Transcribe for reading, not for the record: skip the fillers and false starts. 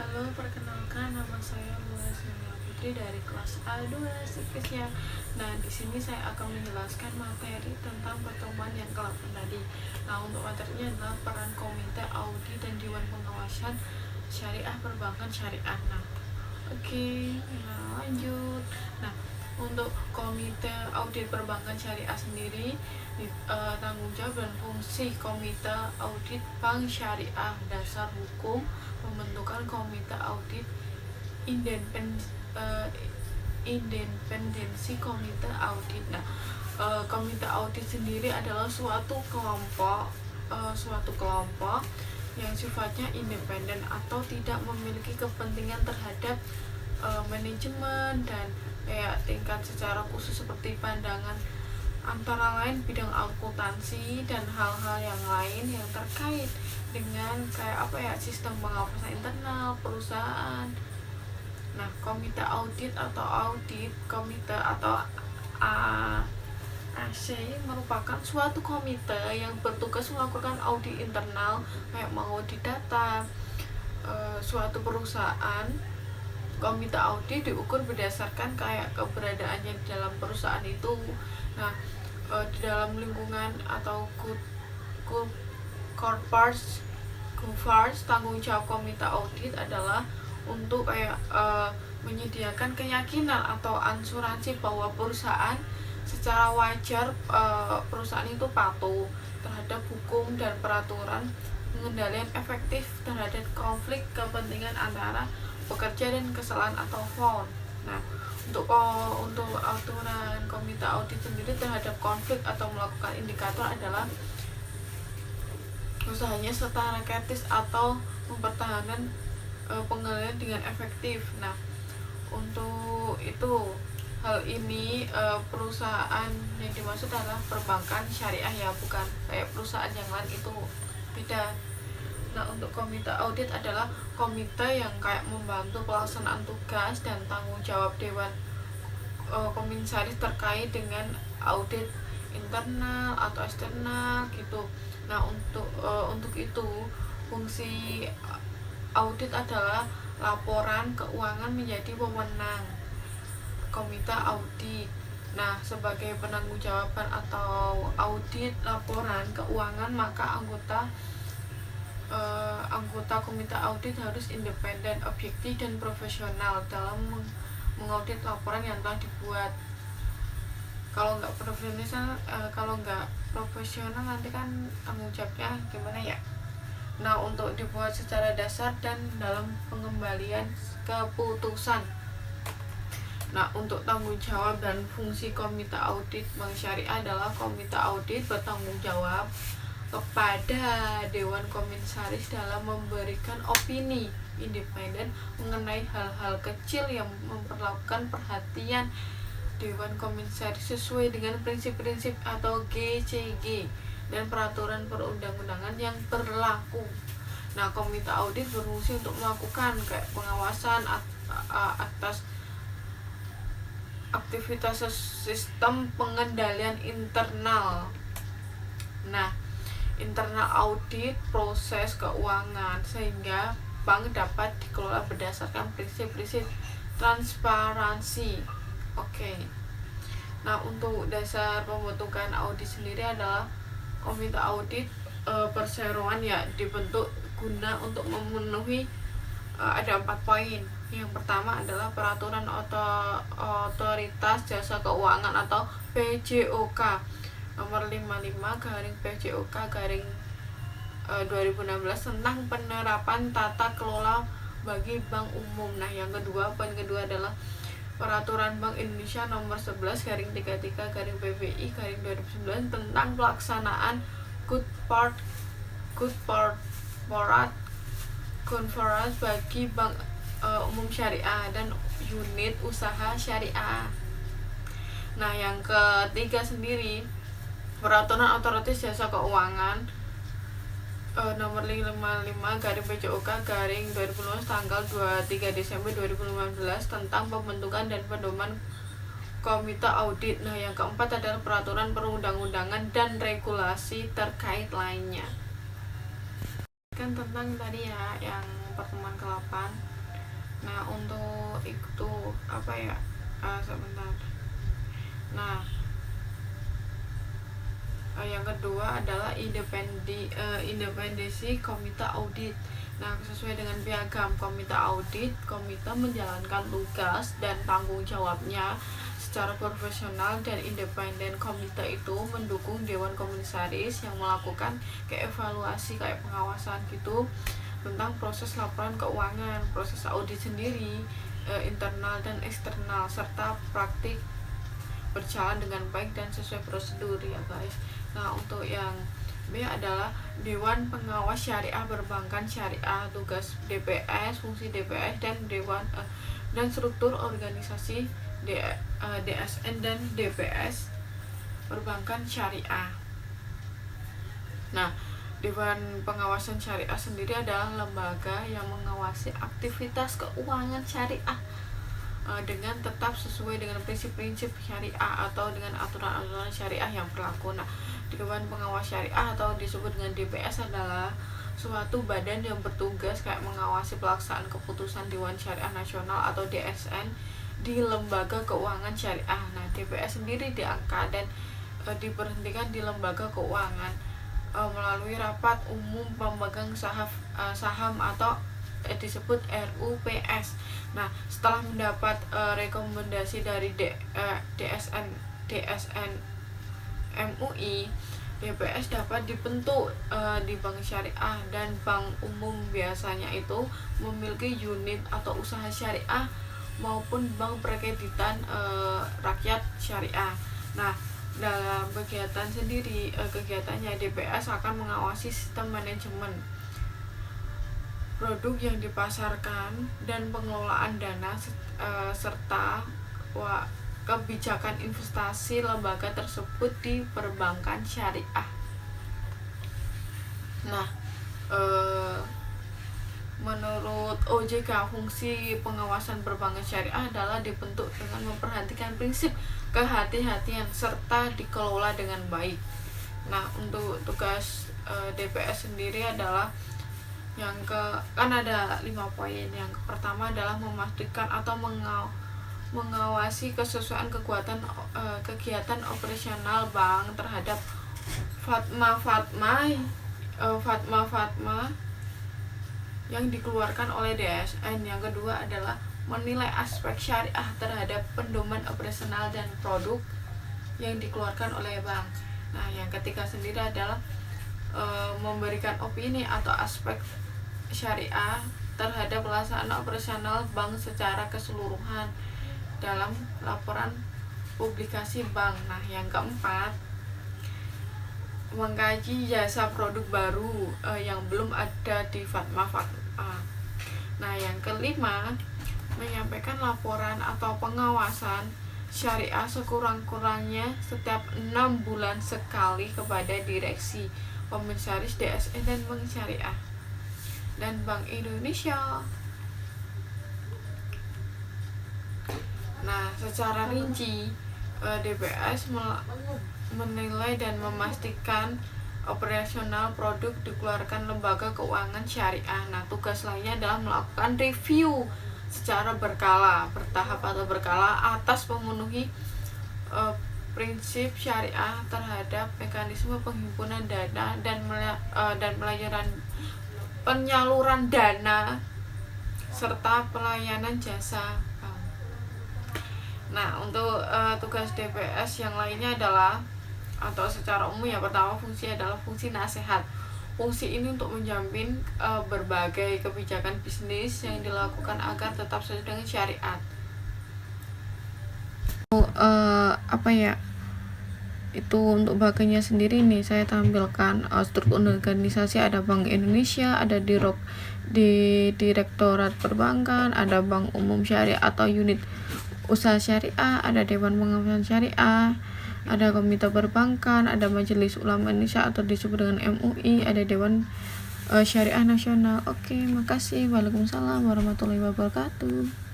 Halo, perkenalkan nama saya Lula Surya Putri dari kelas A2 psikisnya. Nah, di sini saya akan menjelaskan materi tentang pertemuan yang ke-8 tadi. Nah, untuk materinya adalah peran komite audit dan dewan pengawasan syariah perbankan syariah. Nah, lanjut. Nah, untuk komite audit perbankan syariah sendiri, tanggung jawab dan fungsi komite audit bank syariah dasar hukum pembentukan komite audit independensi komite audit. Nah, komite audit sendiri adalah suatu kelompok yang sifatnya independen atau tidak memiliki kepentingan terhadap manajemen dan tingkat secara khusus seperti pandangan antara lain bidang akuntansi dan hal-hal yang lain yang terkait dengan sistem pengawasan internal perusahaan. Nah, komite audit atau komite atau AC merupakan suatu komite yang bertugas melakukan audit internal kayak mengaudit data suatu perusahaan. Komite audit diukur berdasarkan kayak keberadaannya di dalam perusahaan itu. Nah, di dalam lingkungan atau corporate governance, tanggung jawab komite audit adalah untuk menyediakan keyakinan atau asuransi bahwa perusahaan secara wajar perusahaan itu patuh terhadap hukum dan peraturan, pengendalian efektif terhadap konflik kepentingan antara pekerja dan kesalahan atau fraud. Nah, untuk aturan komite audit sendiri terhadap konflik atau melakukan indikator adalah usahanya secara kritis atau mempertahankan pengendalian dengan efektif. Nah, untuk itu hal ini perusahaan yang dimaksud adalah perbankan syariah ya, bukan kayak perusahaan yang lain, itu beda. Nah, untuk komite audit adalah komite yang kayak membantu pelaksanaan tugas dan tanggung jawab dewan komisaris terkait dengan audit internal atau eksternal gitu. Nah, untuk itu fungsi audit adalah laporan keuangan menjadi wewenang komite audit. Nah, sebagai penanggung-jawaban atau audit laporan keuangan, maka anggota komite audit harus independen, objektif, dan profesional dalam mengaudit laporan yang telah dibuat. Kalau nggak profesional nanti kan tanggung jawabnya gimana ya. Nah, untuk dibuat secara dasar dan dalam pengembalian keputusan. Nah, untuk tanggung jawab dan fungsi komite audit bank syariah adalah komite audit bertanggung jawab kepada dewan komisaris dalam memberikan opini independen mengenai hal-hal kecil yang memerlukan perhatian dewan komisaris sesuai dengan prinsip-prinsip atau GCG dan peraturan perundang-undangan yang berlaku. Nah, komite audit berfungsi untuk melakukan kayak pengawasan atas aktivitas sistem pengendalian internal. Nah, internal audit proses keuangan sehingga bank dapat dikelola berdasarkan prinsip-prinsip transparansi. Nah, untuk dasar pembentukan audit sendiri adalah komite audit perseroan ya dibentuk guna untuk memenuhi ada 4 poin. Yang pertama adalah peraturan otoritas jasa keuangan atau PJOK nomor 55 garing PJOK garing 2016 tentang penerapan tata kelola bagi bank umum. Nah, poin kedua adalah peraturan Bank Indonesia nomor 11 garing 33 garing PBI garing 2009 tentang pelaksanaan good corporate governance bagi bank umum syariah dan unit usaha syariah. Nah, yang ketiga sendiri peraturan otoritas jasa keuangan nomor 55 garing PJOK garing 2015 tanggal 23 Desember 2015 tentang pembentukan dan pedoman komite audit. Nah, yang keempat adalah peraturan perundang-undangan dan regulasi terkait lainnya. Kan tentang tadi ya yang pertemuan ke-8 Nah, untuk itu apa ya? Sebentar. Nah, yang kedua adalah independensi komite audit. Nah, sesuai dengan piagam komite audit, komite menjalankan tugas dan tanggung jawabnya secara profesional dan independen. Komite itu mendukung dewan komisaris yang melakukan evaluasi kayak pengawasan gitu tentang proses laporan keuangan, proses audit sendiri, internal dan eksternal, serta praktik berjalan dengan baik dan sesuai prosedur ya guys. Nah, untuk yang B adalah Dewan Pengawas Syariah Perbankan Syariah. Tugas DPS, fungsi DPS dan dewan dan struktur organisasi DSN dan DPS Perbankan Syariah. Nah, Dewan Pengawasan Syariah sendiri adalah lembaga yang mengawasi aktivitas keuangan syariah dengan tetap sesuai dengan prinsip-prinsip syariah atau dengan aturan-aturan syariah yang berlaku. Nah, Dewan Pengawas Syariah atau disebut dengan DPS adalah suatu badan yang bertugas kayak mengawasi pelaksanaan keputusan Dewan Syariah Nasional atau DSN di lembaga keuangan syariah. Nah, DPS sendiri diangkat dan diberhentikan di lembaga keuangan melalui rapat umum pemegang saham atau disebut RUPS. Nah, setelah mendapat rekomendasi dari DSN MUI, DPS dapat dibentuk di bank syariah, dan bank umum biasanya itu memiliki unit atau usaha syariah maupun bank perkreditan rakyat syariah. Nah, dalam kegiatan sendiri, kegiatannya DPS akan mengawasi sistem manajemen produk yang dipasarkan dan pengelolaan dana serta kebijakan investasi lembaga tersebut di perbankan syariah. Nah, menurut OJK, fungsi pengawasan perbankan syariah adalah dibentuk dengan memperhatikan prinsip kehati-hatian serta dikelola dengan baik. Nah, untuk tugas DPS sendiri adalah kan ada 5 poin. Yang pertama adalah memastikan atau mengawasi kesesuaian kegiatan operasional bank terhadap fatma yang dikeluarkan oleh DSN. Yang kedua adalah menilai aspek syariah terhadap pedoman operasional dan produk yang dikeluarkan oleh bank. Nah, yang ketiga sendiri adalah memberikan opini atau aspek syariah terhadap pelaksanaan operasional bank secara keseluruhan dalam laporan publikasi bank. Nah, yang keempat, mengkaji jasa produk baru yang belum ada di Fatma. Nah, yang kelima, menyampaikan laporan atau pengawasan syariah sekurang-kurangnya setiap 6 bulan sekali kepada direksi, komisaris DSN dan Bank Syariah dan Bank Indonesia. Nah, secara rinci DPS menilai dan memastikan operasional produk dikeluarkan lembaga keuangan syariah. Nah, tugas lainnya adalah melakukan review secara bertahap atau berkala atas memenuhi prinsip syariah terhadap mekanisme penghimpunan dana dan penyaluran dana serta pelayanan jasa bank. Nah, untuk tugas DPS yang lainnya adalah atau secara umum, yang pertama fungsi adalah fungsi nasihat. Fungsi ini untuk menjamin berbagai kebijakan bisnis yang dilakukan agar tetap sesuai dengan syariat. Itu untuk bagiannya sendiri nih saya tampilkan struktur organisasi. Ada Bank Indonesia, ada di Direktorat Perbankan, ada Bank Umum Syariah atau unit usaha syariah, ada Dewan Pengawasan Syariah, ada Komite Perbankan, ada Majelis Ulama Indonesia atau disebut dengan MUI, ada Dewan Syariah Nasional. Oke, makasih. Waalaikumsalam warahmatullahi wabarakatuh.